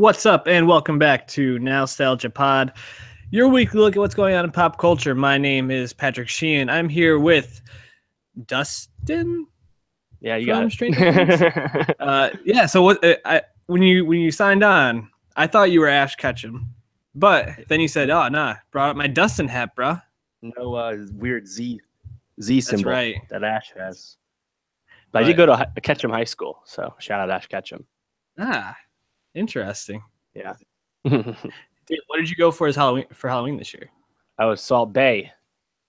What's up, and welcome back to Nowstalgia Pod, your weekly look at what's going on in pop culture. My name is Patrick Sheehan. I'm here with Dustin. Yeah, you from got Stranger Things. it. So what? When you signed on, I thought you were Ash Ketchum, but then you said, "Oh, nah, brought up my Dustin hat, bro." No weird Z That's symbol right. that Ash has. But I did go to Ketchum High School, so shout out Ash Ketchum. Interesting. Yeah. Dude, what did you go for Halloween this year? I was Salt Bay,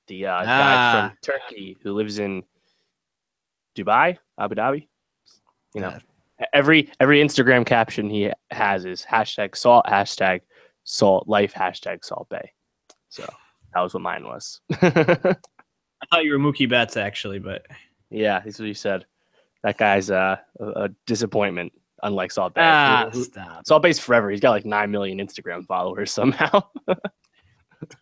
the guy from Turkey who lives in Dubai, Abu Dhabi. You know, every Instagram caption he has is #salt, #salt life, #salt bay. So that was what mine was. I thought you were Mookie Betts, actually, but yeah, that's what he said. That guy's a disappointment, unlike Salt Bay. Stop. Salt Bay's forever. He's got like 9 million Instagram followers somehow.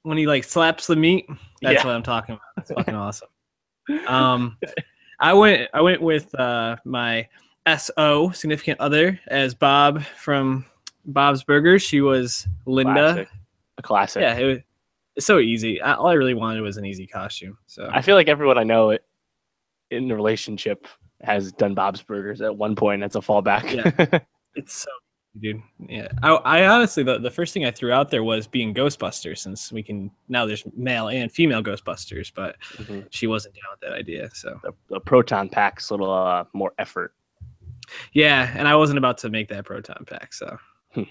When he slaps the meat, that's what I'm talking about. That's fucking awesome. I went with my SO, significant other, as Bob from Bob's Burgers. She was Linda. A classic. Yeah, it's so easy. All I really wanted was an easy costume. So I feel like everyone I know in a relationship has done Bob's Burgers at one point. That's a fallback. Yeah, it's so easy, dude. Yeah, I honestly the first thing I threw out there was being Ghostbusters, since we can now there's male and female Ghostbusters, but she wasn't down with that idea. So the proton pack's a little more effort. Yeah, and I wasn't about to make that proton pack, so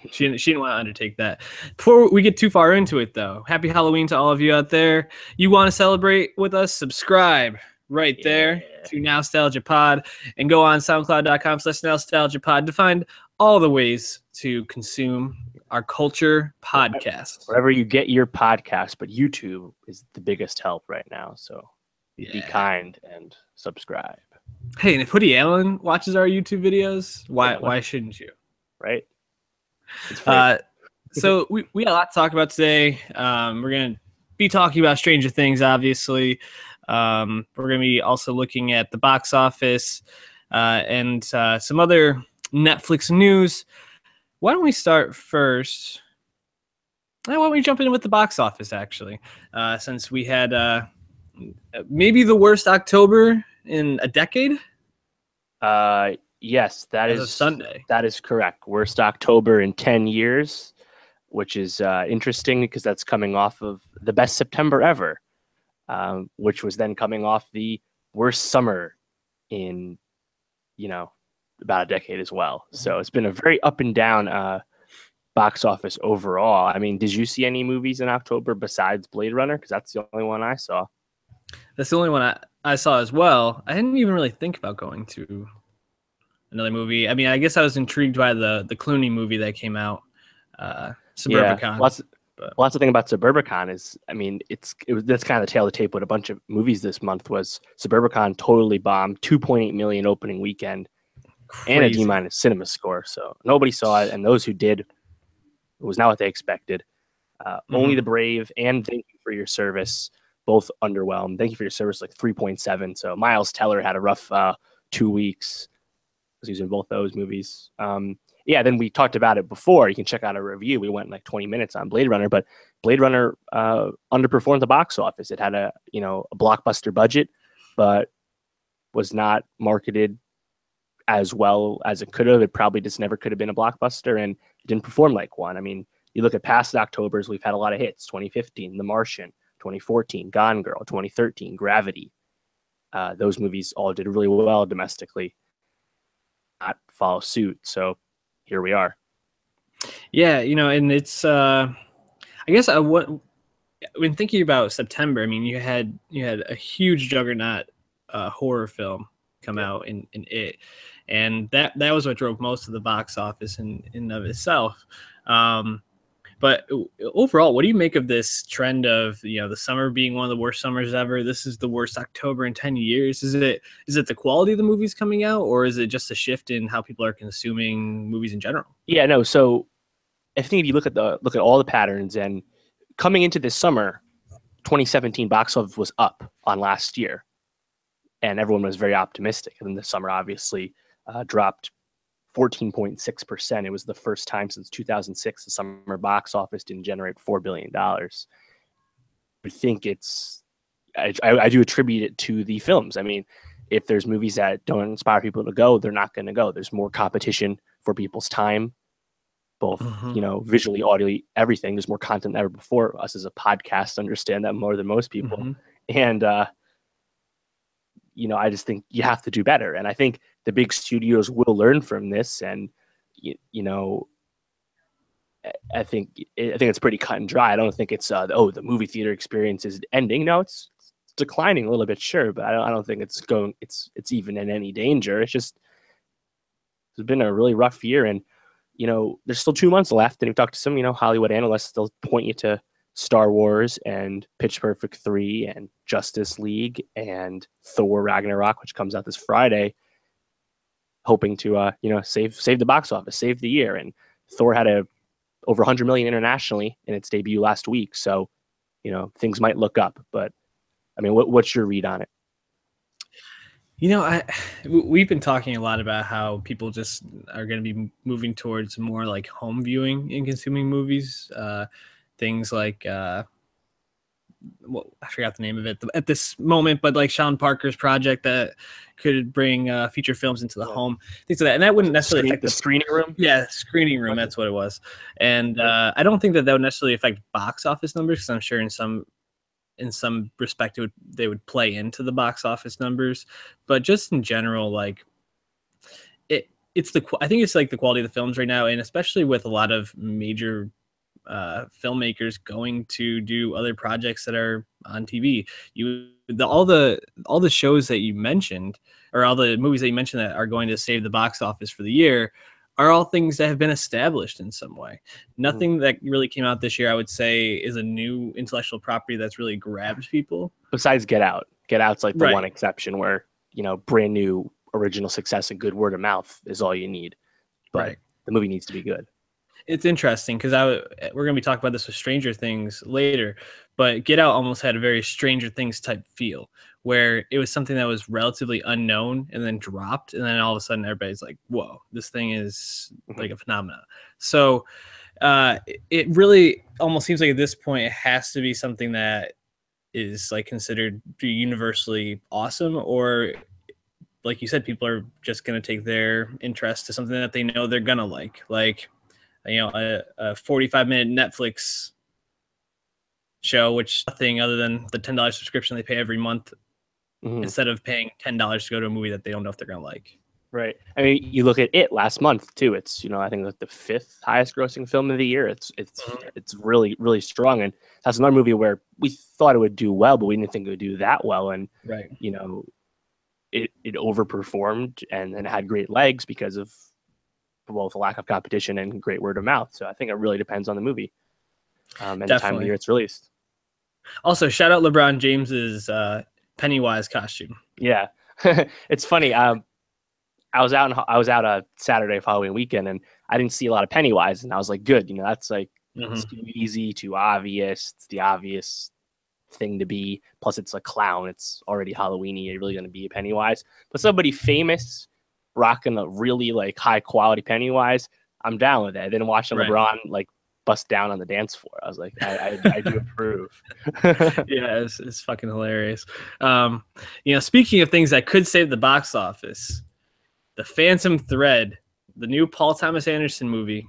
she didn't want to undertake that. Before we get too far into it, though, happy Halloween to all of you out there. You want to celebrate with us? Subscribe right there to Nowstalgia Pod, and go on SoundCloud.com/NowstalgiaPod to find all the ways to consume our culture podcast. Wherever you get your podcast, but YouTube is the biggest help right now. So be kind and subscribe. Hey, and if Woody Allen watches our YouTube videos, why shouldn't you? Right. So we got a lot to talk about today. We're going to be talking about Stranger Things, obviously. We're going to be also looking at the box office and some other Netflix news. Why don't we start first? Why don't we jump in with the box office, actually, since we had maybe the worst October in a decade? Yes, that is Sunday. That is correct. Worst October in 10 years, which is interesting because that's coming off of the best September ever, which was then coming off the worst summer in, about a decade as well. So it's been a very up and down box office overall. I mean, did you see any movies in October besides Blade Runner? Because that's the only one I saw. That's the only one I saw as well. I didn't even really think about going to another movie. I mean, I guess I was intrigued by the Clooney movie that came out, Suburbicon. Yeah. Lots of thing about Suburbicon is, I mean, that's kind of the tail of the tape with a bunch of movies this month was Suburbicon totally bombed, 2.8 million opening weekend, and a D- cinema score. So nobody saw it, and those who did, it was not what they expected. Only the Brave and Thank You for Your Service both underwhelmed. Thank You for Your Service, like 3.7. So Miles Teller had a rough 2 weeks. He was in both those movies. Then we talked about it before. You can check out a review. We went like 20 minutes on Blade Runner, but Blade Runner underperformed the box office. It had a blockbuster budget, but was not marketed as well as it could have. It probably just never could have been a blockbuster, and it didn't perform like one. I mean, you look at past Octobers, we've had a lot of hits. 2015, The Martian. 2014, Gone Girl. 2013, Gravity. Those movies all did really well domestically. Not follow suit. So here we are. Yeah, and it's I guess when thinking about September, I mean, you had a huge juggernaut horror film come out in it, and that was what drove most of the box office in of itself. But overall, what do you make of this trend of the summer being one of the worst summers ever? This is the worst October in 10 years. Is it the quality of the movies coming out, or is it just a shift in how people are consuming movies in general? Yeah, no. So I think if you look at all the patterns, and coming into this summer, 2017 box office was up on last year, and everyone was very optimistic. And then the summer obviously dropped 14.6%. It was the first time since 2006 the summer box office didn't generate $4 billion. I think I do attribute it to the films. I mean, if there's movies that don't inspire people to go, they're not going to go. There's more competition for people's time, both, visually, audio, everything. There's more content than ever before. Us as a podcast understand that more than most people. And, I just think you have to do better. And I think the big studios will learn from this. And, I think it's pretty cut and dry. I don't think it's, the movie theater experience is ending. No, it's declining a little bit, sure, but I don't think it's even in any danger. It's been a really rough year, and there's still 2 months left. And we've talked to some Hollywood analysts. They'll point you to Star Wars and Pitch Perfect 3 and Justice League and Thor Ragnarok, which comes out this Friday, hoping to save the box office, save the year. And Thor had over 100 million internationally in its debut last week, so things might look up. But I mean, what's your read on it? We've been talking a lot about how people just are going to be moving towards more like home viewing and consuming movies. Things like, I forgot the name of it at this moment, but like Sean Parker's project that could bring feature films into the home, things like that. And that wouldn't necessarily affect the screening room. Yeah, screening room. That's what it was. And I don't think that would necessarily affect box office numbers, because I'm sure in some respect they would play into the box office numbers. But just in general, like I think it's like the quality of the films right now, and especially with a lot of major filmmakers going to do other projects that are on TV. All the shows that you mentioned, or all the movies that you mentioned that are going to save the box office for the year, are all things that have been established in some way. Nothing that really came out this year, I would say, is a new intellectual property that's really grabbed people. Besides Get Out. Get Out's like the one exception where, brand new original success and good word of mouth is all you need. But the movie needs to be good. It's interesting because we're going to be talking about this with Stranger Things later, but Get Out almost had a very Stranger Things type feel, where it was something that was relatively unknown and then dropped, and then all of a sudden everybody's like, whoa, this thing is like a phenomenon. So it really almost seems like at this point it has to be something that is like considered to be universally awesome, or like you said, people are just going to take their interest to something that they know they're going to like a 45-minute Netflix show, which nothing other than the $10 subscription they pay every month, instead of paying $10 to go to a movie that they don't know if they're going to like. Right. I mean, you look at it last month too. It's, I think like the 5th highest grossing film of the year. It's really, really strong. And that's another movie where we thought it would do well, but we didn't think it would do that well. And, it overperformed and had great legs because of both lack of competition and great word of mouth. So I think it really depends on the movie and the time of the year it's released. Also, shout out LeBron James's Pennywise costume. Yeah, it's funny. I was out a Saturday of Halloween weekend, and I didn't see a lot of Pennywise, and I was like, good. That's like it's too easy, too obvious. It's the obvious thing to be. Plus, it's a clown. It's already Halloweeny. You're really going to be a Pennywise, but somebody famous rocking a really like high quality Pennywise, I'm down with that. Then watching LeBron like bust down on the dance floor, I was like, I do approve. Yeah, it's fucking hilarious. Speaking of things that could save the box office, The Phantom Thread, the new Paul Thomas Anderson movie,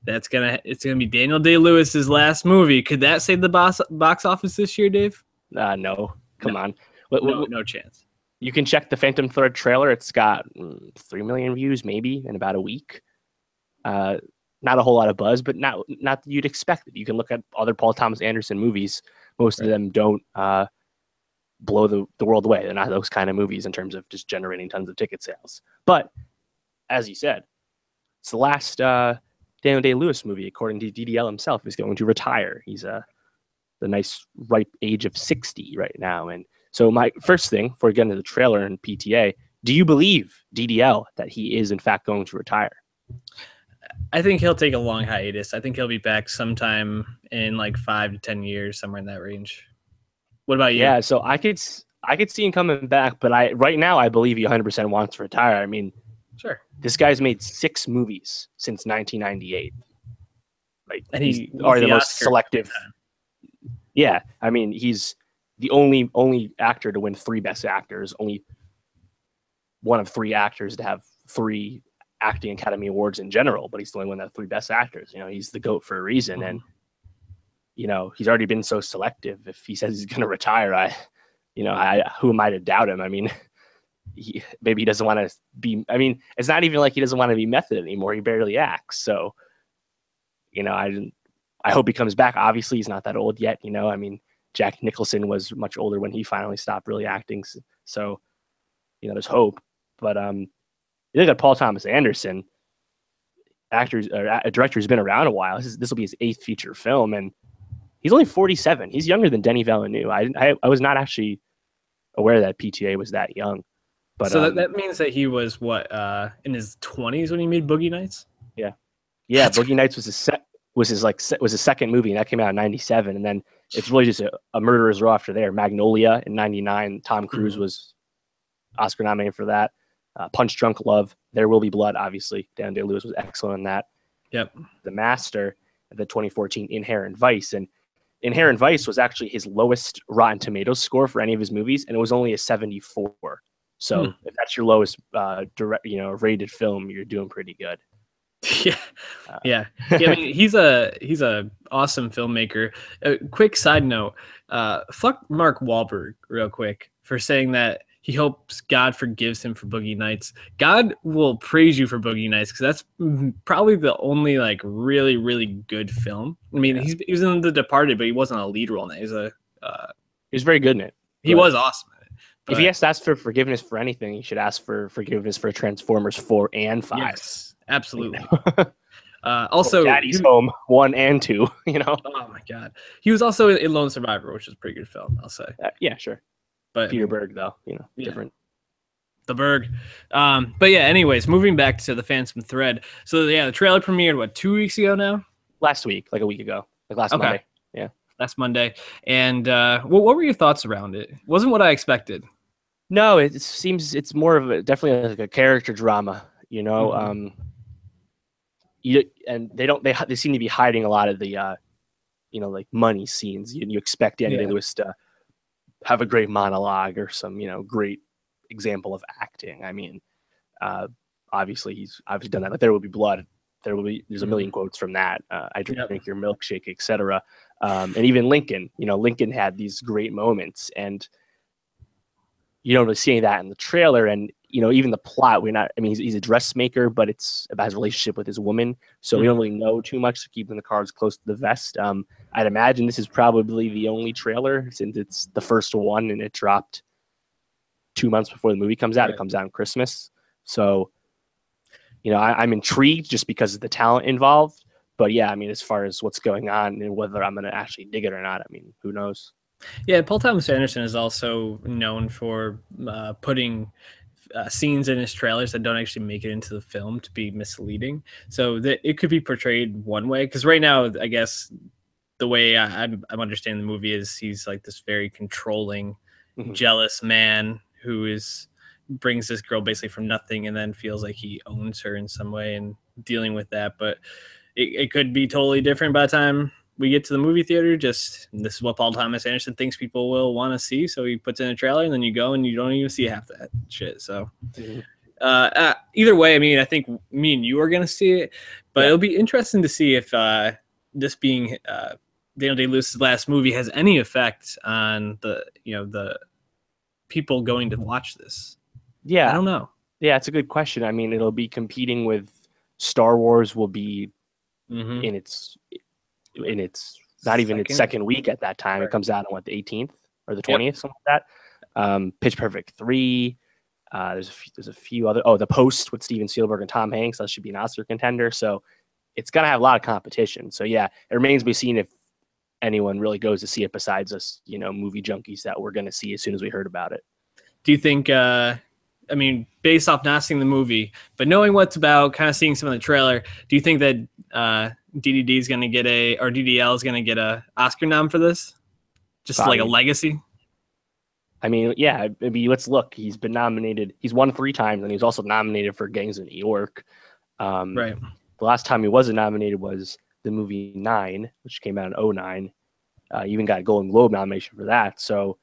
it's gonna be Daniel Day-Lewis's last movie. Could that save the box office this year, Dave? No, come on, no chance. You can check the Phantom Thread trailer. It's got 3 million views maybe in about a week. Not a whole lot of buzz, but not that you'd expect it. You can look at other Paul Thomas Anderson movies. Most of them don't blow the world away. They're not those kind of movies in terms of just generating tons of ticket sales. But as you said, it's the last Daniel Day-Lewis movie, according to DDL himself. He's going to retire. He's the nice ripe age of 60 right now. And so my first thing, before we get into the trailer and PTA, do you believe, DDL, that he is in fact going to retire? I think he'll take a long hiatus. I think he'll be back sometime in like 5 to 10 years, somewhere in that range. What about you? Yeah, so I could see him coming back, but right now I believe he 100% wants to retire. I mean, Sure. This guy's made 6 movies since 1998. Like, And he's he's already the most Oscar selective. Yeah, I mean, he's the only actor to win 3 Best Actors, only one of 3 actors to have 3 acting Academy Awards in general, but he's the only one that have 3 Best Actors. You know, he's the GOAT for a reason. And, you know, he's already been so selective. If he says he's going to retire, who am I to doubt him? I mean, maybe he doesn't want to be, I mean, it's not even like he doesn't want to be method anymore. He barely acts. So, you know, I hope he comes back. Obviously, he's not that old yet. You know, I mean, Jack Nicholson was much older when he finally stopped really acting. So, you know, there's hope. But you look at Paul Thomas Anderson, a director who's been around a while. This will be his 8th feature film, and he's only 47. He's younger than Denis Villeneuve. I was not actually aware that PTA was that young. But so that means that he was what in his 20s when he made Boogie Nights. Yeah, Boogie Nights was his second movie, and that came out in '97. And then it's really just a murderer's row after there. Magnolia in '99. Tom Cruise was Oscar nominated for that. Punch Drunk Love. There Will Be Blood. Obviously, Daniel Day-Lewis was excellent in that. Yep. The Master. The 2014 Inherent Vice, and Inherent Vice was actually his lowest Rotten Tomatoes score for any of his movies, and it was only a 74. So if that's your lowest rated film, you're doing pretty good. Yeah. I mean, he's a awesome filmmaker. Quick side note, fuck Mark Wahlberg real quick for saying that he hopes God forgives him for Boogie Nights. God will praise you for Boogie Nights because that's probably the only like really, really good film. I mean, he was in The Departed, but he wasn't a lead role in it. He was very good in it. He was awesome in it. If he has to ask for forgiveness for anything, he should ask for forgiveness for Transformers 4 and 5. Yes, absolutely. Also, Daddy's Home 1 and 2. You know. Oh my God, he was also in Lone Survivor, which is a pretty good film, I'll say. Yeah, sure. But Peter Berg, though, different. The Berg. But yeah, anyways, moving back to the Phantom Thread. So yeah, the trailer premiered 2 weeks ago now? Last week, like a week ago, like last Monday. Yeah, last Monday. And what were your thoughts around it? Wasn't what I expected. No, it seems it's more of definitely like a character drama, you know. And they seem to be hiding a lot of the like money scenes. You expect Daniel Day-Lewis to have a great monologue or some great example of acting. I mean, obviously he's done that. Like There Will Be Blood. There's a million quotes from that. I drink your milkshake, etc. And even Lincoln. Lincoln had these great moments, and you don't really see any of that in the trailer. And even the plot, he's a dressmaker, but it's about his relationship with his woman, so we don't really know too much, so keeping the cards close to the vest. I'd imagine this is probably the only trailer, since it's the first one and it dropped 2 months before the movie comes out. It comes out on Christmas, so I'm intrigued just because of the talent involved. But yeah, as far as what's going on and whether I'm going to actually dig it or not, who knows? Yeah, Paul Thomas Anderson is also known for putting scenes in his trailers that don't actually make it into the film to be misleading. So that it could be portrayed one way. Because right now, I guess the way I'm understanding the movie is he's like this very controlling, jealous man who brings this girl basically from nothing and then feels like he owns her in some way and dealing with that. But it could be totally different by the time we get to the movie theater. This is what Paul Thomas Anderson thinks people will want to see, so he puts in a trailer, and then you go and you don't even see half that shit. So either way, I think me and you are going to see it, but it'll be interesting to see if this being Daniel Day-Lewis's last movie has any effect on the people going to watch this. I don't know. It's a good question. It'll be competing with Star Wars. Will be in its not even its second week at that time. It comes out on the 18th or the 20th, something like that. Pitch Perfect 3. There's a few other. The Post with Steven Spielberg and Tom Hanks. That should be an Oscar contender. So it's gonna have a lot of competition. So yeah, it remains to be seen if anyone really goes to see it besides us, movie junkies that we're gonna see as soon as we heard about it. Do you think? Based off not seeing the movie, but knowing what's about, kind of seeing some of the trailer, do you think that DDL is going to get a Oscar nom for this? Just probably. Like a legacy? I mean, yeah, maybe let's look. He's been nominated. He's won 3 times, and he's also nominated for Gangs of New York. Right. The last time he wasn't nominated was the movie 9, which came out in 2009. He even got a Golden Globe nomination for that. So,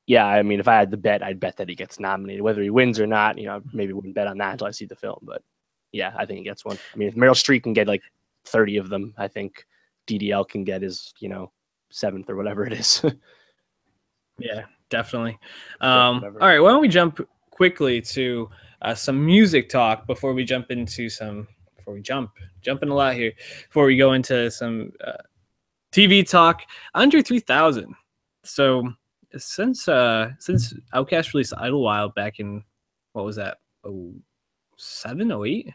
yeah, I mean, if I had to bet, I'd bet that he gets nominated. Whether he wins or not, maybe wouldn't bet on that until I see the film. But, yeah, I think he gets one. I mean, if Meryl Streep can get like 30 of them, I think DDL can get his, 7th or whatever it is. Yeah, definitely. All right, why don't we jump quickly to some music talk before we jump into jumping a lot here, before we go into some TV talk. Under 3000. So since Outkast released Idlewild back in, what was that, 07, 08?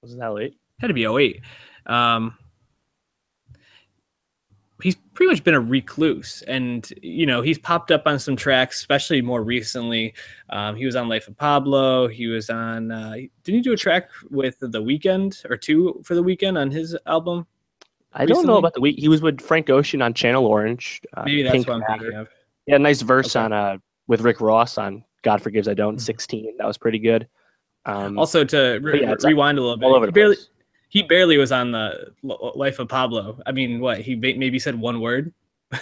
Was that late? Had to be 08. He's pretty much been a recluse, and he's popped up on some tracks, especially more recently. He was on Life of Pablo. He was on didn't he do a track with The Weeknd, or 2 for The Weeknd on his album? I don't know about The Weeknd. He was with Frank Ocean on Channel Orange. Maybe that's what I'm thinking of. Yeah, nice verse on with Rick Ross on God Forgives I Don't, 16. That was pretty good. Also, to rewind a little bit, he barely was on the Life of Pablo. I mean, what, he maybe said one word?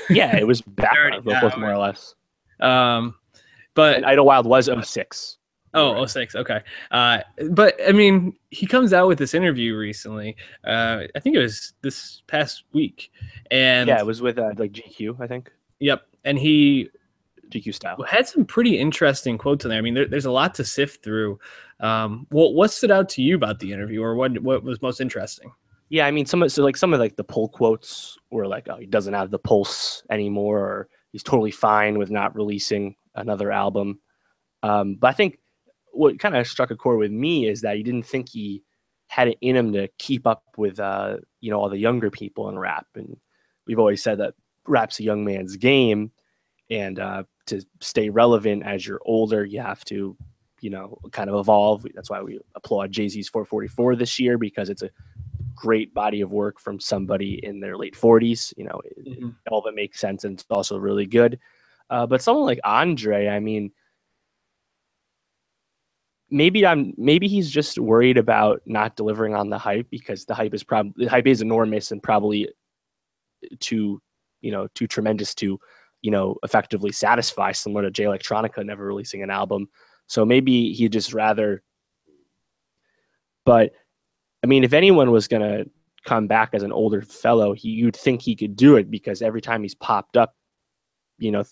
Yeah, it was background vocals, more or less. But and Idlewild was 06. Oh, 06. Okay. But I mean, he comes out with this interview recently. I think it was this past week. And yeah, it was with like GQ, I think. Yep. And he GQ style had some pretty interesting quotes in there. I mean, there's a lot to sift through. What stood out to you about the interview, or what was most interesting? Yeah, I mean, some of the pull quotes were like, "Oh, he doesn't have the pulse anymore," or "He's totally fine with not releasing another album." But I think what kind of struck a chord with me is that he didn't think he had it in him to keep up with all the younger people in rap. And we've always said that rap's a young man's game, and to stay relevant as you're older, you have to kind of evolve. That's why we applaud Jay-Z's 444 this year, because it's a great body of work from somebody in their late 40s. All of it makes sense, and it's also really good. But someone like Andre, I mean, maybe he's just worried about not delivering on the hype, because the hype is enormous and probably too tremendous to effectively satisfy, similar to Jay Electronica never releasing an album. So maybe he'd just rather. But I mean, if anyone was gonna come back as an older fellow, you'd think he could do it, because every time he's popped up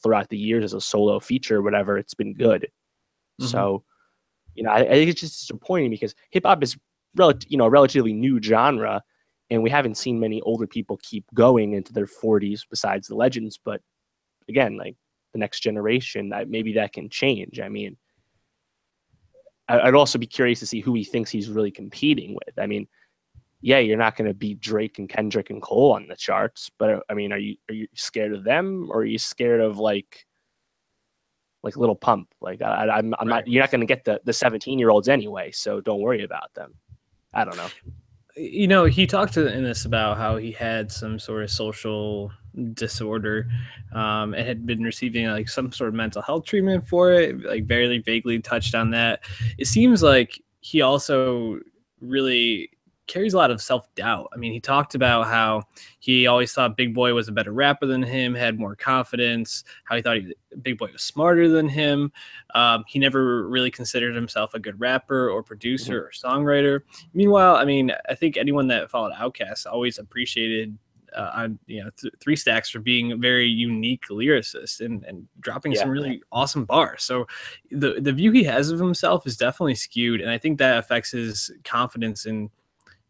throughout the years as a solo feature or whatever, it's been good. So I think it's just disappointing, because hip hop is a relatively new genre, and we haven't seen many older people keep going into their 40s besides the legends. But again, like the next generation, maybe that can change. I mean, I'd also be curious to see who he thinks he's really competing with. I mean, yeah, you're not going to beat Drake and Kendrick and Cole on the charts, but I mean, are you scared of them, or are you scared of like Lil Pump? Like I'm not. You're not going to get the 17-year-olds anyway, so don't worry about them. I don't know. He talked in this about how he had some sort of social disorder, and had been receiving like some sort of mental health treatment for it, like very vaguely touched on that. It seems like he also really carries a lot of self-doubt. I mean, he talked about how he always thought Big Boy was a better rapper than him, had more confidence, how he thought Big Boy was smarter than him. He never really considered himself a good rapper or producer or songwriter. Meanwhile, I mean, I think anyone that followed Outkast always appreciated Three Stacks for being a very unique lyricist and dropping some really awesome bars. So the view he has of himself is definitely skewed, and I think that affects his confidence in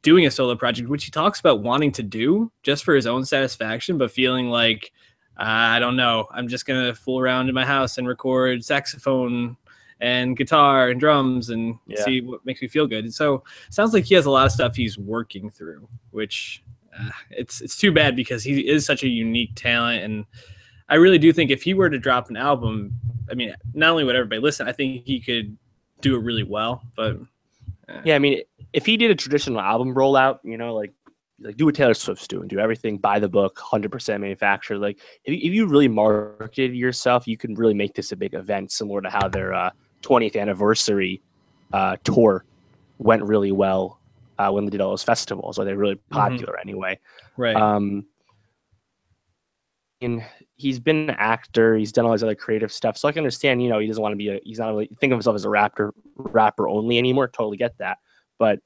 doing a solo project, which he talks about wanting to do just for his own satisfaction, but feeling like, I don't know, I'm just going to fool around in my house and record saxophone and guitar and drums and see what makes me feel good. And so it sounds like he has a lot of stuff he's working through, which it's too bad, because he is such a unique talent. And I really do think if he were to drop an album, I mean, not only would everybody listen, I think he could do it really well. But yeah, I mean, if he did a traditional album rollout, like like do what Taylor Swift's doing, do everything by the book, 100% manufactured. Like if you really marketed yourself, you can really make this a big event, similar to how their 20th anniversary tour went really well when they did all those festivals. Or they're really popular anyway. Right. And he's been an actor. He's done all his other creative stuff. So I can understand, he doesn't want to be he's not really think of himself as a rapper only anymore. Totally get that. But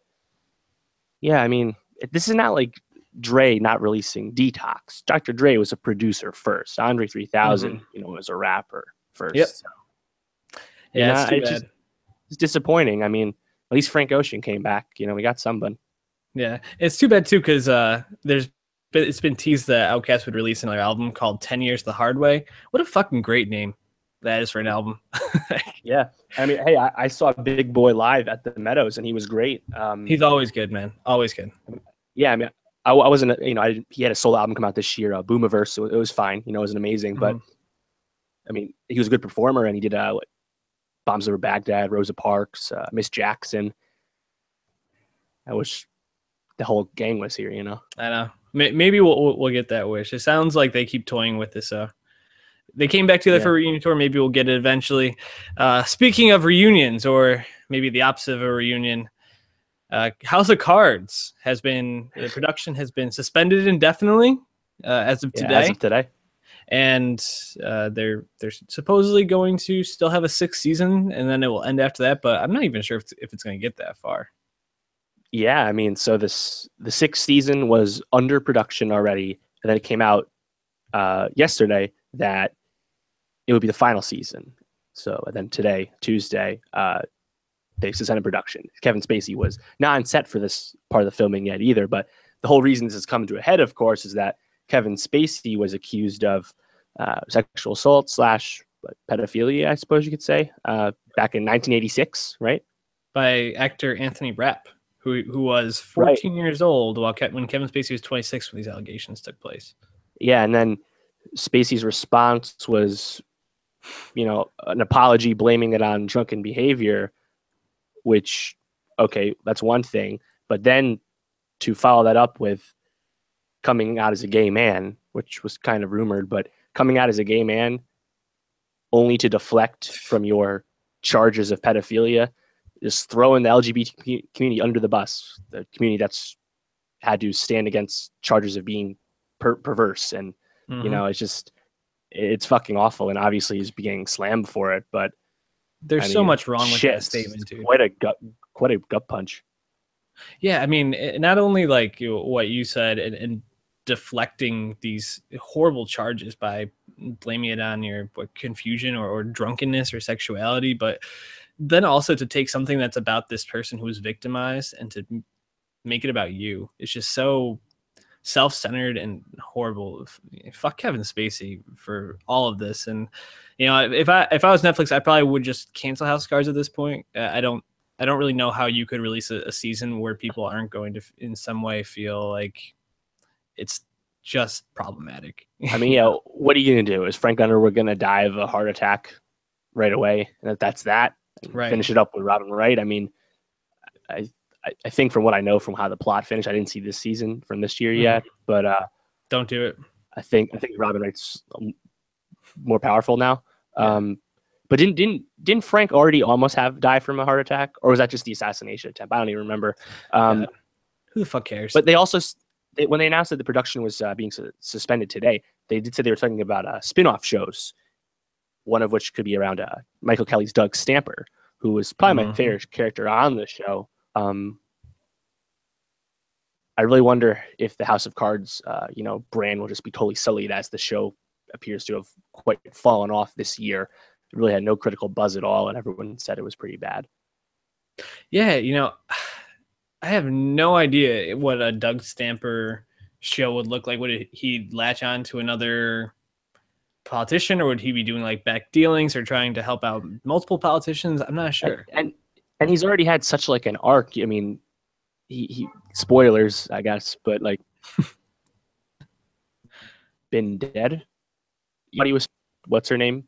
yeah, I mean, this is not like Dre not releasing Detox. Dr. Dre was a producer first. Andre 3000, was a rapper first. Yep. So, yeah, it's disappointing. I mean, at least Frank Ocean came back. We got somebody. Yeah, it's too bad too because it's been teased that Outkast would release another album called 10 Years the Hard Way. What a fucking great name that is for an album. Yeah. I mean, hey, I saw Big Boy live at the Meadows, and he was great. He's always good, man. Always good. Yeah, I mean, I wasn't, he had a solo album come out this year, Boomiverse, so it was fine. It wasn't amazing, but I mean, he was a good performer, and he did Bombs Over Baghdad, Rosa Parks, Miss Jackson. I wish the whole gang was here, I know. Maybe we'll get that wish. It sounds like they keep toying with this. They came back together for a reunion tour. Maybe we'll get it eventually. Speaking of reunions, or maybe the opposite of a reunion, House of Cards the production has been suspended indefinitely as of today. And they're supposedly going to still have a 6th season, and then it will end after that. But I'm not even sure if it's going to get that far. Yeah, I mean, so the 6th season was under production already, and then it came out yesterday that it would be the final season. So then today, Tuesday, they suspended production. Kevin Spacey was not on set for this part of the filming yet either, but the whole reason this has come to a head, of course, is that Kevin Spacey was accused of sexual assault / pedophilia, I suppose you could say, back in 1986, right? By actor Anthony Rapp, who was 14 years old when Kevin Spacey was 26 when these allegations took place. Yeah, and then Spacey's response was, an apology blaming it on drunken behavior, which, okay, that's one thing. But then to follow that up with coming out as a gay man, which was kind of rumored, but coming out as a gay man only to deflect from your charges of pedophilia, just throwing the LGBT community under the bus, the community that's had to stand against charges of being perverse. And, it's fucking awful. And obviously he's getting slammed for it, but there's so much wrong with that statement, dude. Quite a gut punch. Yeah. I mean, not only like what you said and deflecting these horrible charges by blaming it on your confusion or drunkenness or sexuality, but then also to take something that's about this person who was victimized and to make it about you. It's just so self-centered and horrible. Fuck Kevin Spacey for all of this. And if I was Netflix, I probably would just cancel House of Cards at this point. I don't really know how you could release a season where people aren't going to in some way feel like it's just problematic. I mean, what are you gonna do? Is Frank Underwood gonna die of a heart attack right away? And that's that. Right. Finish it up with Robin Wright. I mean, I think from what I know from how the plot finished, I didn't see this season from this year yet, but don't do it. I think Robin Wright's more powerful now. But didn't Frank already almost die from a heart attack, or was that just the assassination attempt? I don't even remember. Who the fuck cares? But they also when they announced that the production was being suspended today, they did say they were talking about spin-off shows, one of which could be around Michael Kelly's Doug Stamper, who was probably my favorite character on the show. I really wonder if the House of Cards, brand will just be totally sullied as the show appears to have quite fallen off this year. It really had no critical buzz at all, and everyone said it was pretty bad. Yeah, I have no idea what a Doug Stamper show would look like. Would he latch on to another politician, or would he be doing like back dealings or trying to help out multiple politicians? I'm not sure. And he's already had such like an arc. I mean, he spoilers, I guess, but like been dead. But he was, what's her name?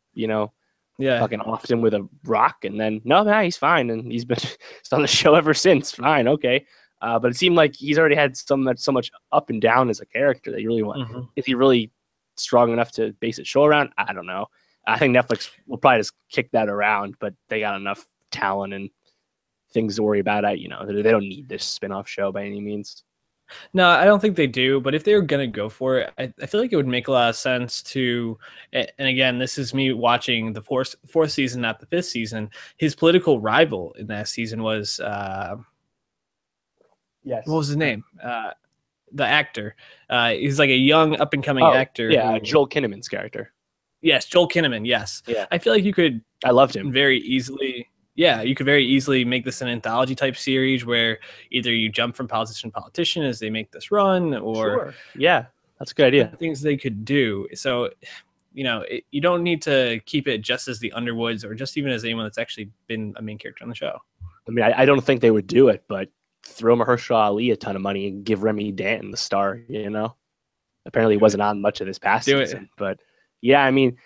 Fucking offed him with a rock, and then no, he's fine, and he's been on the show ever since. Fine, okay. But it seemed like he's already had so much up and down as a character that you really want. Mm-hmm. Is he really strong enough to base a show around? I don't know. I think Netflix will probably just kick that around, but they got enough talent and things to worry about. They don't need this spin-off show by any means. No, I don't think they do. But if they were gonna go for it, I feel like it would make a lot of sense to. And again, this is me watching the fourth season, not the fifth season. His political rival in that season was yes. What was his name? The actor. He's like a young up and coming actor. Yeah, Joel Kinnaman's character. Yes, Joel Kinnaman. Yes. Yeah. I feel like you could. I loved him very easily. Yeah, you could very easily make this an anthology type series where either you jump from politician to politician as they make this run, or sure. Yeah, that's a good idea. Things they could do. So, you don't need to keep it just as the Underwoods or just even as anyone that's actually been a main character on the show. I mean, I don't think they would do it, but throw Mahershala Ali a ton of money and give Remy Danton the star. Apparently he wasn't on much of this past season, but yeah, I mean,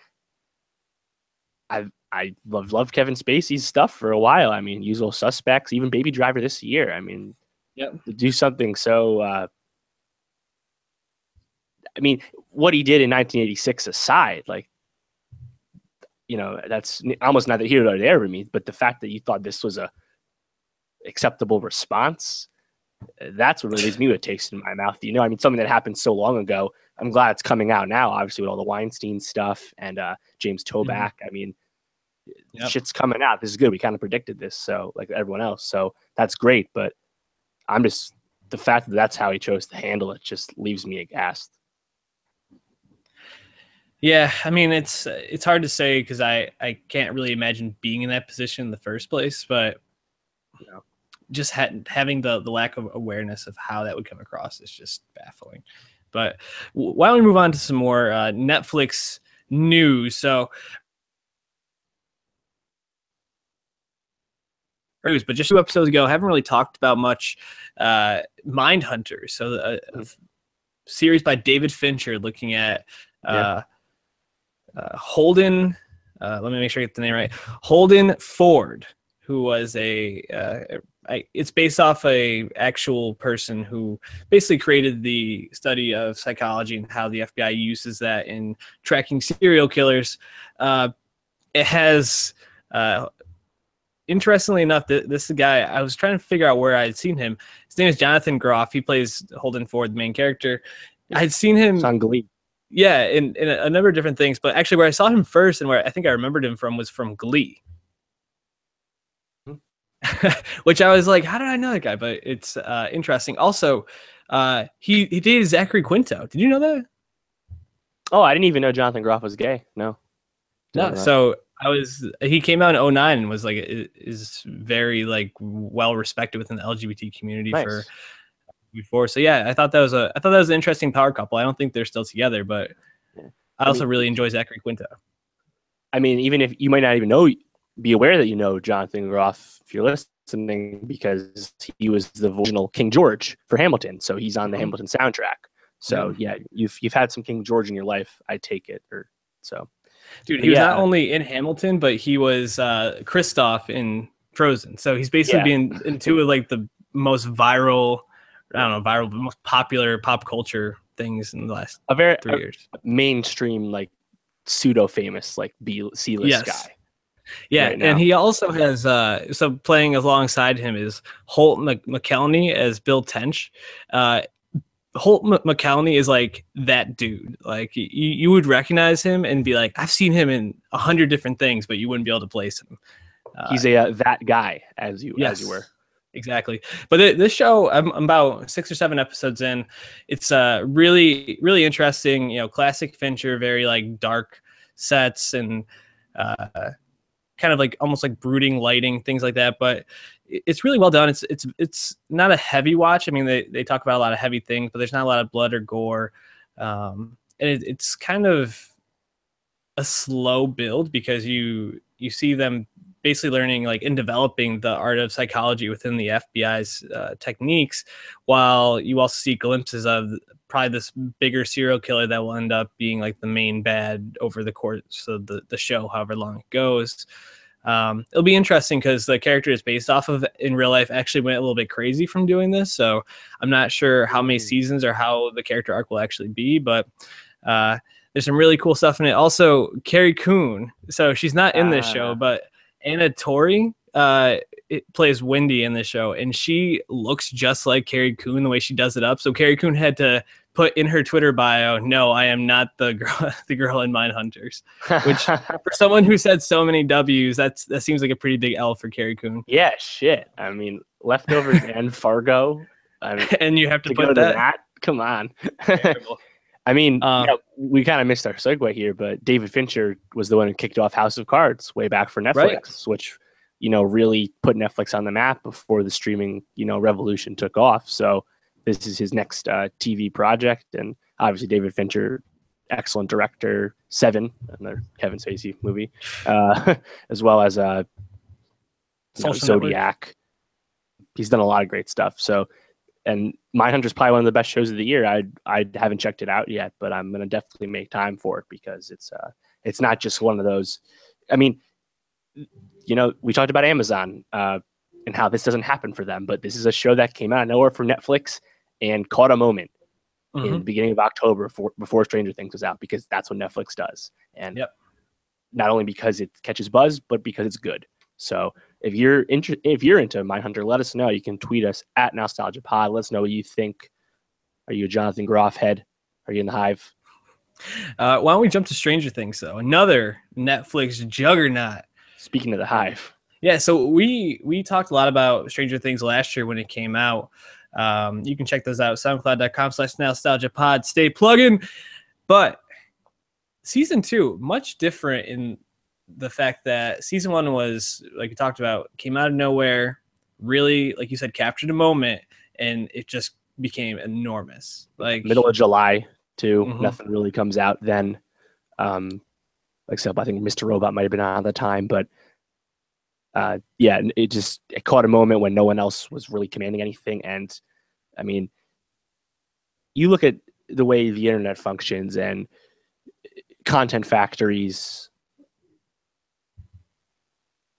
I loved Kevin Spacey's stuff for a while. I mean, Usual Suspects, even Baby Driver this year. I mean, to do something so. I mean, what he did in 1986 aside, that's almost neither here nor there with me. But the fact that you thought this was a acceptable response, that's what really leaves me with a taste in my mouth. I mean, something that happened so long ago. I'm glad it's coming out now, obviously, with all the Weinstein stuff and James Toback. Mm-hmm. I mean, shit's coming out. This is good. We kind of predicted this, so like everyone else. So that's great. But the fact that that's how he chose to handle it just leaves me aghast. Yeah, I mean, it's hard to say because I can't really imagine being in that position in the first place, but just having the lack of awareness of how that would come across is just baffling. But why don't we move on to some more Netflix news? So, but just 2 episodes ago, I haven't really talked about much Mindhunter. So a series by David Fincher looking at Holden. Let me make sure I get the name right. Holden Ford, who was it's based off a actual person who basically created the study of psychology and how the FBI uses that in tracking serial killers. It has, interestingly enough, this is a guy, I was trying to figure out where I had seen him. His name is Jonathan Groff. He plays Holden Ford, the main character. I had seen him on Glee. Yeah, in a number of different things. But actually where I saw him first and where I think I remembered him from was from Glee. Which I was like, how did I know that guy? But it's interesting. Also, he dated Zachary Quinto. Did you know that? Oh, I didn't even know Jonathan Groff was gay. No. So he came out in 2009 and was like, is very like well respected within the LGBT community for before. So yeah, I thought that was an interesting power couple. I don't think they're still together, but I also really enjoy Zachary Quinto. I mean, even if you might not even be aware that you know Jonathan Groff if you're listening, because he was the original King George for Hamilton, so he's on the Hamilton soundtrack. So yeah, you've had some King George in your life, I take it, Dude, he was not only in Hamilton, but he was Kristoff in Frozen. So he's basically been in 2 of like the most viral, most popular pop culture things in the last 3 years. Mainstream, like pseudo famous, like C-list guy. Yeah, right, and he also has so playing alongside him is Holt McElhenney as Bill Tench. Holt McElhenney is like that dude. Like you would recognize him and be like, I've seen him in 100 different things, but you wouldn't be able to place him. He's that guy as you were. Exactly. But this show, I'm about 6 or 7 episodes in. It's really, really interesting. Classic Fincher, very like dark sets and kind of like almost like brooding lighting, things like that. But it's really well done. It's not a heavy watch. I mean, they talk about a lot of heavy things, but there's not a lot of blood or gore. And it's kind of a slow build because you see them basically learning like and developing the art of psychology within the FBI's techniques, while you also see glimpses of probably this bigger serial killer that will end up being like the main bad over the course of the show, however long it goes. It'll be interesting because the character is based off of in real life actually went a little bit crazy from doing this. So I'm not sure how many seasons or how the character arc will actually be, but there's some really cool stuff in it. Also, Carrie Coon. So she's not in this show, but Anna Torrey it plays Wendy in this show, and she looks just like Carrie Coon the way she does it up. So Carrie Coon had to put in her Twitter bio, "No, I am not the girl in Mindhunters," which for someone who's had so many W's, that seems like a pretty big L for Carrie Coon. Yeah, shit. I mean, Leftovers and Fargo. I mean, and you have to put go to that? that? Come on. I mean, we kind of missed our segue here, but David Fincher was the one who kicked off House of Cards way back for Netflix, right, which, really put Netflix on the map before the streaming, revolution took off. So this is his next TV project. And obviously David Fincher, excellent director, Seven, another Kevin Spacey movie, as well as Zodiac. He's done a lot of great stuff. So, and Mindhunter is probably one of the best shows of the year. I haven't checked it out yet, but I'm going to definitely make time for it because it's not just one of those. I mean, we talked about Amazon and how this doesn't happen for them, but this is a show that came out of nowhere from Netflix and caught a moment in the beginning of October before Stranger Things was out, because that's what Netflix does. And not only because it catches buzz, but because it's good. So if you're into Mindhunter, let us know. You can tweet us at Nowstalgia Pod. Let us know what you think. Are you a Jonathan Groff head? Are you in the hive? Why don't we jump to Stranger Things, though? Another Netflix juggernaut. Speaking of the hive. Yeah, so we talked a lot about Stranger Things last year when it came out. You can check those out, soundcloud.com/nostalgiapod. Stay plugging. But season 2, much different in the fact that season 1 was, like we talked about, came out of nowhere, really, like you said, captured a moment, and it just became enormous. Like middle of July, too. Nothing really comes out then. Like I said, I think Mr. Robot might have been on at the time, but it caught a moment when no one else was really commanding anything. And I mean, you look at the way the internet functions and content factories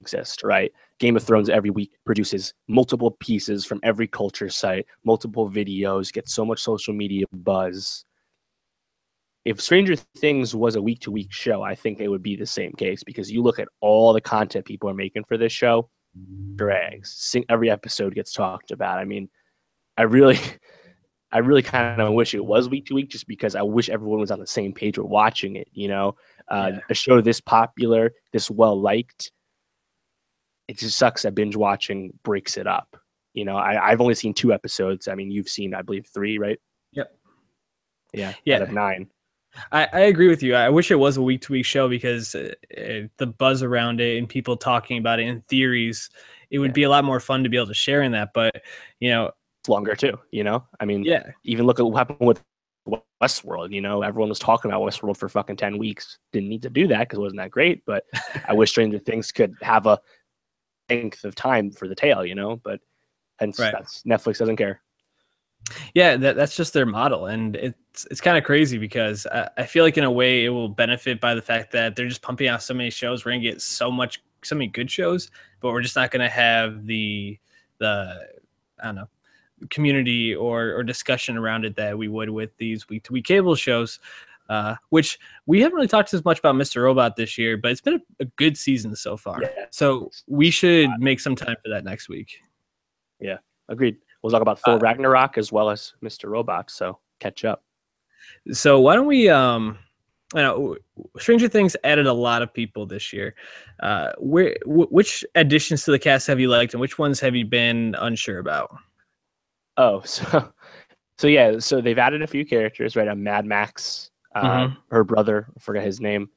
exist, right? Game of Thrones every week produces multiple pieces from every culture site, multiple videos, gets so much social media buzz. If Stranger Things was a week-to-week show, I think it would be the same case, because you look at all the content people are making for this show, drags. Every episode gets talked about. I mean, I really kind of wish it was week-to-week, just because I wish everyone was on the same page with watching it, A show this popular, this well-liked, it just sucks that binge watching breaks it up. I've only seen 2 episodes. I mean, you've seen, I believe, 3, right? Yep. Yeah. Out of 9. I agree with you. I wish it was a week-to-week show, because the buzz around it and people talking about it in theories, it would be a lot more fun to be able to share in that. But, it's longer too, I mean, even look at what happened with Westworld, everyone was talking about Westworld for fucking 10 weeks. Didn't need to do that because it wasn't that great, but I wish Stranger Things could have a length of time for the tail, but hence that's Netflix doesn't care. Yeah, that's just their model, and it's kind of crazy, because I feel like in a way it will benefit by the fact that they're just pumping out so many shows. We're gonna get so many good shows, but we're just not gonna have the I don't know, community or discussion around it that we would with these week-to-week cable shows. Which we haven't really talked as much about Mr. Robot this year, but it's been a good season so far. Yeah. So we should make some time for that next week. Yeah, agreed. We'll talk about Thor Ragnarok as well as Mr. Robot, so catch up. So why don't we Stranger Things added a lot of people this year. Which additions to the cast have you liked, and which ones have you been unsure about? Oh, so they've added a few characters, right? Mad Max, her brother, I forget his name,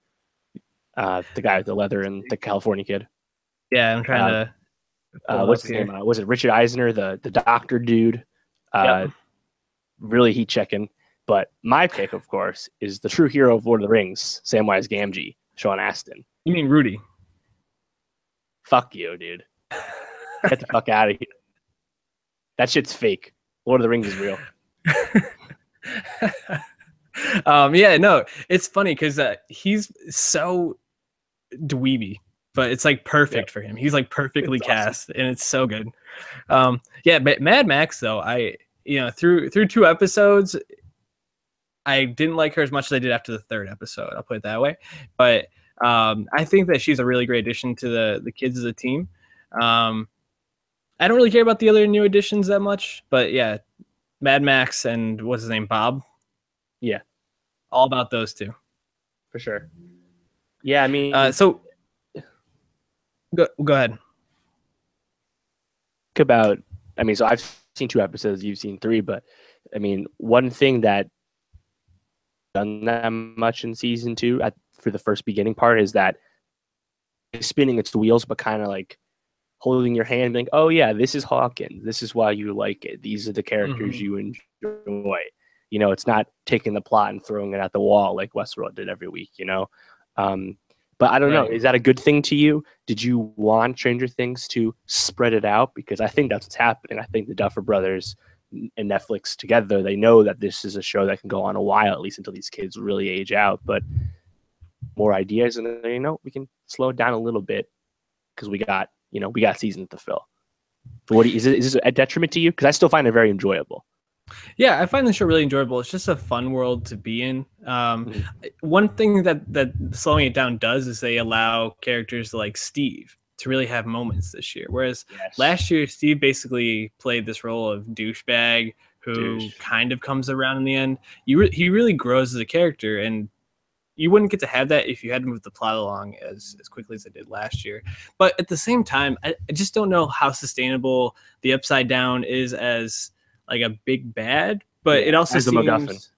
the guy with the leather and the California kid. Yeah, I'm trying to. What's his name? Was it Richard Eisner, the doctor dude? Really heat checking. But my pick, of course, is the true hero of Lord of the Rings, Samwise Gamgee, Sean Astin. You mean Rudy? Fuck you, dude. Get the fuck out of here. That shit's fake. Lord of the Rings is real. Yeah, no, it's funny because he's so dweeby. but it's like perfect for him. He's like perfectly cast, and it's so good. Yeah, but Mad Max though, through 2 episodes, I didn't like her as much as I did after the 3rd episode. I'll put it that way. But I think that she's a really great addition to the kids as a team. I don't really care about the other new additions that much, but yeah, Mad Max and what's his name, Bob. Yeah, all about those two for sure. Yeah, I mean, so go ahead. So I've seen 2 episodes, you've seen 3, but I mean, one thing that done that much in season 2 for the first beginning part is that it's spinning its wheels, but kind of like holding your hand, being, oh yeah, this is Hawkins. This is why you like it. These are the characters you enjoy. You know, it's not taking the plot and throwing it at the wall like Westworld did every week, you know? But I don't know. Is that a good thing to you? Did you want Stranger Things to spread it out? Because I think that's what's happening. I think the Duffer Brothers and Netflix together, they know that this is a show that can go on a while, at least until these kids really age out. But more ideas, and you know, we can slow it down a little bit because we got seasons to fill. Is this a detriment to you? Because I still find it very enjoyable. Yeah, I find the show really enjoyable. It's just a fun world to be in. One thing that slowing it down does is they allow characters like Steve to really have moments this year. Whereas last year, Steve basically played this role of douchebag who kind of comes around in the end. He really grows as a character, and you wouldn't get to have that if you had to move the plot along as quickly as it did last year. But at the same time, I just don't know how sustainable the Upside Down is as like a big bad, but it also seems MacGuffin.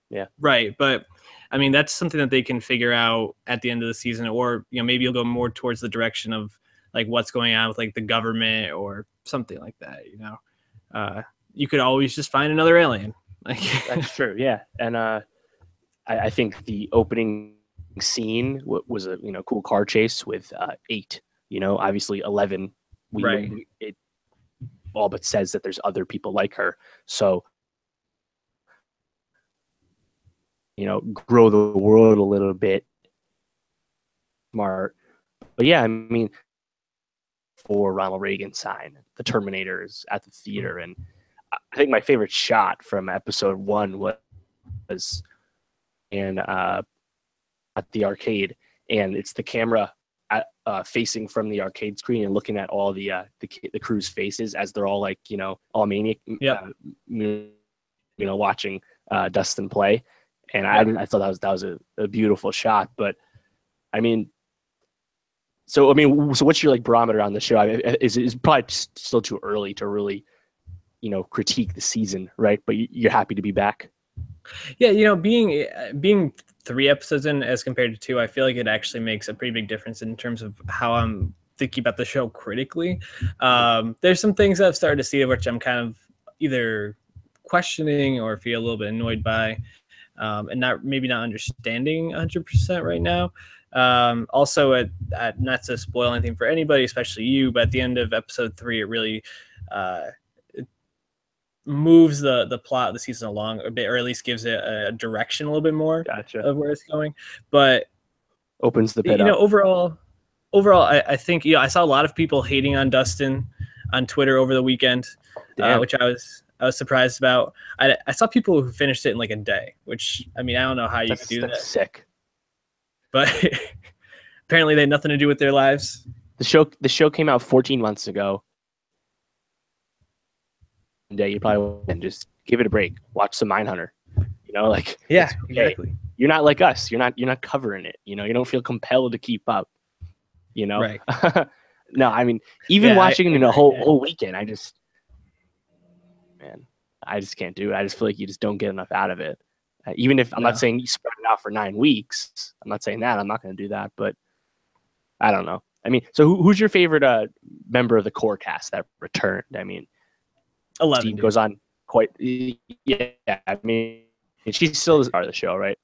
Yeah. Right. But I mean, that's something that they can figure out at the end of the season, or, you know, maybe you'll go more towards the direction of like what's going on with like the government or something like that. You know, you could always just find another alien. Like that's true. Yeah. And, I think the opening scene was a cool car chase with 8. You know, obviously 11. It all but says that there's other people like her. So, you know, grow the world a little bit. Smart, but yeah, I mean, for Ronald Reagan sign, the Terminators at the theater, and I think my favorite shot from episode 1 was at the arcade, and it's the camera facing from the arcade screen and looking at all the crew's faces as they're all like, you know, all maniac, watching Dustin play, and I thought that was a beautiful shot. But I mean, so what's your like barometer on the show? I mean, is probably still too early to really, you know, critique the season, right? But you're happy to be back. Yeah, you know, being 3 episodes in as compared to 2, I feel like it actually makes a pretty big difference in terms of how I'm thinking about the show critically. There's some things I've started to see which I'm kind of either questioning or feel a little bit annoyed by, and not understanding 100% right now. Also, at not to spoil anything for anybody, especially you, but at the end of episode 3, it really moves the plot of the season along a bit, or at least gives it a direction a little bit more of where it's going. But opens the pit up. Overall, I think, you know, I saw a lot of people hating on Dustin on Twitter over the weekend, which I was surprised about. I saw people who finished it in like a day, which, I mean, I don't know how you could do that. Sick. But apparently they had nothing to do with their lives. The show came out 14 months ago. Day you probably and just give it a break. Watch some Mindhunter. You know, like exactly. You're not like us. You're not covering it. You know, you don't feel compelled to keep up. You know, right? No, I mean, even watching it in a whole weekend, I just can't do it. I just feel like you just don't get enough out of it. Even if I'm not saying you spread it out for 9 weeks, I'm not saying that. I'm not going to do that, but I don't know. I mean, so who's your favorite member of the core cast that returned? I mean, 11 Steve goes on quite. Yeah, I mean, she's still part of the show, right?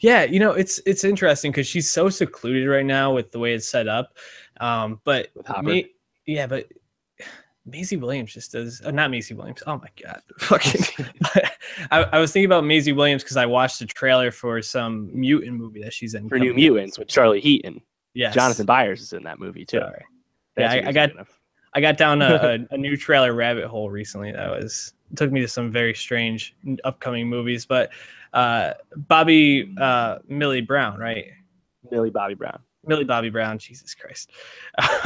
Yeah, you know, it's interesting because she's so secluded right now with the way it's set up. But but Maisie Williams just does. Not Maisie Williams. Oh my god, fucking! I was thinking about Maisie Williams because I watched the trailer for some mutant movie that she's in. For New Mutants with Charlie Heaton. Yes. Jonathan Byers is in that movie too. Sorry. Yeah, I got down a new trailer rabbit hole recently. It took me to some very strange upcoming movies, but Millie Brown, right? Millie Bobby Brown. Millie Bobby Brown, Jesus Christ.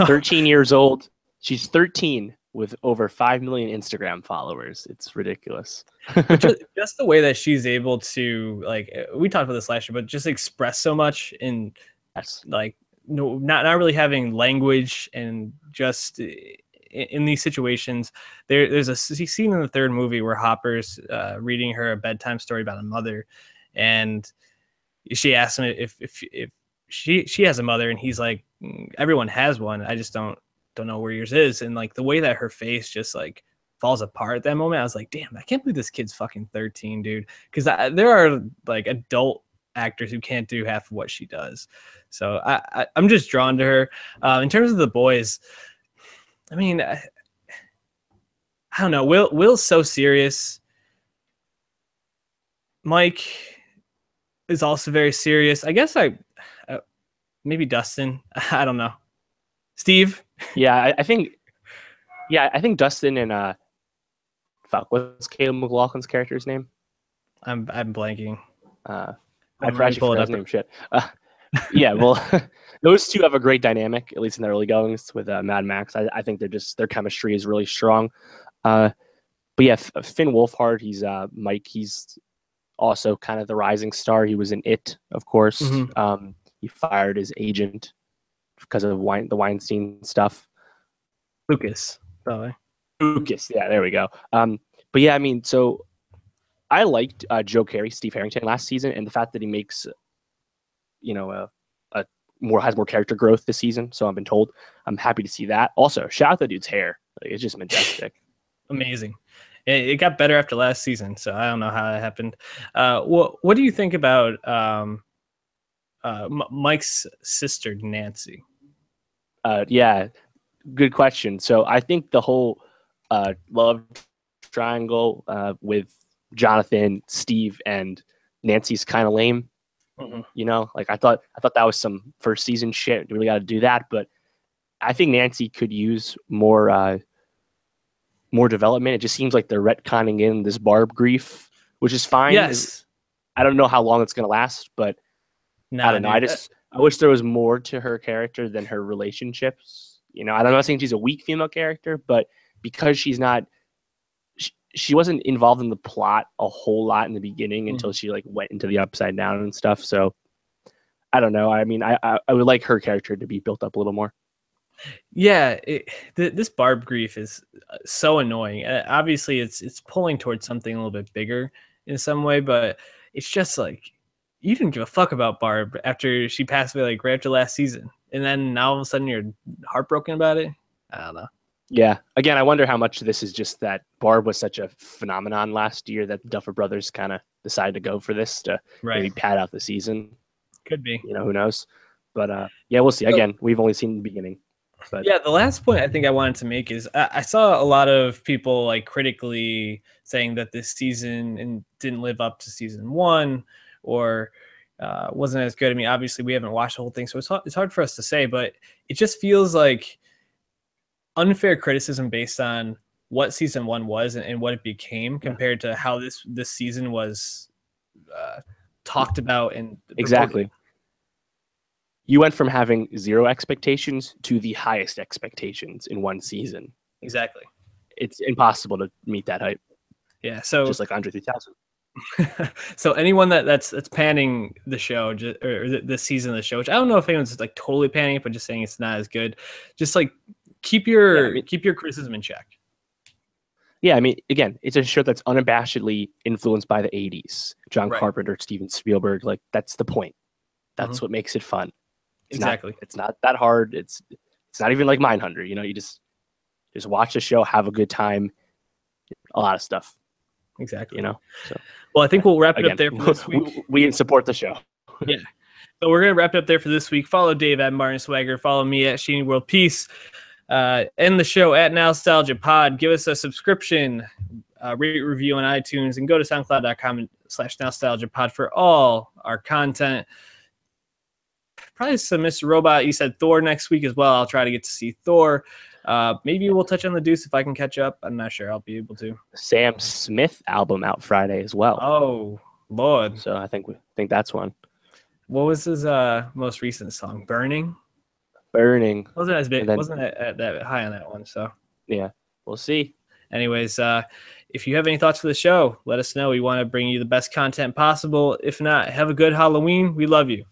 13 years old. She's 13 with over 5 million Instagram followers. It's ridiculous. But just the way that she's able to, like, we talked about this last year, but just express so much in, like, no, not really having language, and just in these situations. There's a scene in the third movie where Hopper's reading her a bedtime story about a mother, and she asks him if she has a mother, and he's like, everyone has one. I just don't know where yours is. And like the way that her face just like falls apart at that moment, I was like, damn, I can't believe this kid's fucking 13, dude. Because there are like adult actors who can't do half of what she does. So I'm just drawn to her. In terms of the boys, I mean, I don't know. Will's so serious. Mike is also very serious. I guess maybe Dustin. I don't know. Steve. Yeah, I think Dustin and what's Caleb McLaughlin's character's name? I'm blanking. I forgot his name. Shit. Yeah, well, those two have a great dynamic, at least in the early goings with Mad Max. I think their chemistry is really strong. But yeah, Finn Wolfhard, he's Mike. He's also kind of the rising star. He was in It, of course. Mm-hmm. He fired his agent because of the Weinstein stuff. Lucas, probably. Lucas, yeah, there we go. But yeah, I mean, so I liked Joe Carey, Steve Harrington last season, and the fact that he makes, has more character growth this season. So I've been told. I'm happy to see that. Also, shout out the dude's hair; like, it's just majestic. Amazing. It got better after last season, so I don't know how that happened. What do you think about Mike's sister Nancy? Yeah, good question. So I think the whole love triangle with Jonathan, Steve, and Nancy's kind of lame. Mm-hmm. Like I thought that was some first season shit. We really got to do that, but I think Nancy could use more development. It just seems like they're retconning in this Barb grief, which is fine. Yes. I don't know how long it's gonna last, but I don't know. I wish there was more to her character than her relationships. I'm not saying she's a weak female character, but because she's not, she wasn't involved in the plot a whole lot in the beginning until she like went into the Upside Down and stuff. So I don't know. I mean, I would like her character to be built up a little more. Yeah, this Barb grief is so annoying. Obviously, it's pulling towards something a little bit bigger in some way, but it's just like, you didn't give a fuck about Barb after she passed away, like right after last season, and then now all of a sudden you're heartbroken about it. I don't know. Yeah. Again, I wonder how much of this is just that Barb was such a phenomenon last year that the Duffer Brothers kind of decided to go for this to maybe pad out the season. Could be. Who knows? But yeah, we'll see. Again, we've only seen the beginning. But yeah, the last point I think I wanted to make is I saw a lot of people like critically saying that this season didn't live up to season 1 or wasn't as good. I mean, obviously we haven't watched the whole thing, so it's hard for us to say, but it just feels like unfair criticism based on what season 1 was and what it became compared to how this season was talked about and exactly. Reported. You went from having 0 expectations to the highest expectations in one season. Exactly. It's impossible to meet that hype. Yeah. So just like Andre 3000. So anyone that's panning the show or this season of the show, which I don't know if anyone's like totally panning it, but just saying it's not as good. Just like keep your criticism in check. Yeah, I mean, again, it's a show that's unabashedly influenced by the 80s. John Carpenter, Steven Spielberg, like that's the point. That's what makes it fun. It's not that hard. It's not even like Mindhunter. You just watch the show, have a good time. A lot of stuff. Exactly. So, well, I think we'll wrap it up there for this week. We support the show. Yeah. So we're gonna wrap it up there for this week. Follow Dave at Martin Swagger. Follow me at Sheeny World Peace. End the show at Nowstalgia Pod. Give us a subscription, rate, review on iTunes, and go to soundcloud.com/nostalgiapod for all our content. probably some Mr. Robot. You said Thor next week as well. I'll try to get to see Thor. Maybe we'll touch on the Deuce if I can catch up. I'm not sure I'll be able to. Sam Smith album out Friday as well. Oh Lord! So I think that's one. What was his most recent song? Burning. Wasn't as big. Wasn't that high on that one? So yeah, we'll see. Anyways, if you have any thoughts for the show, let us know. We want to bring you the best content possible. If not, have a good Halloween. We love you.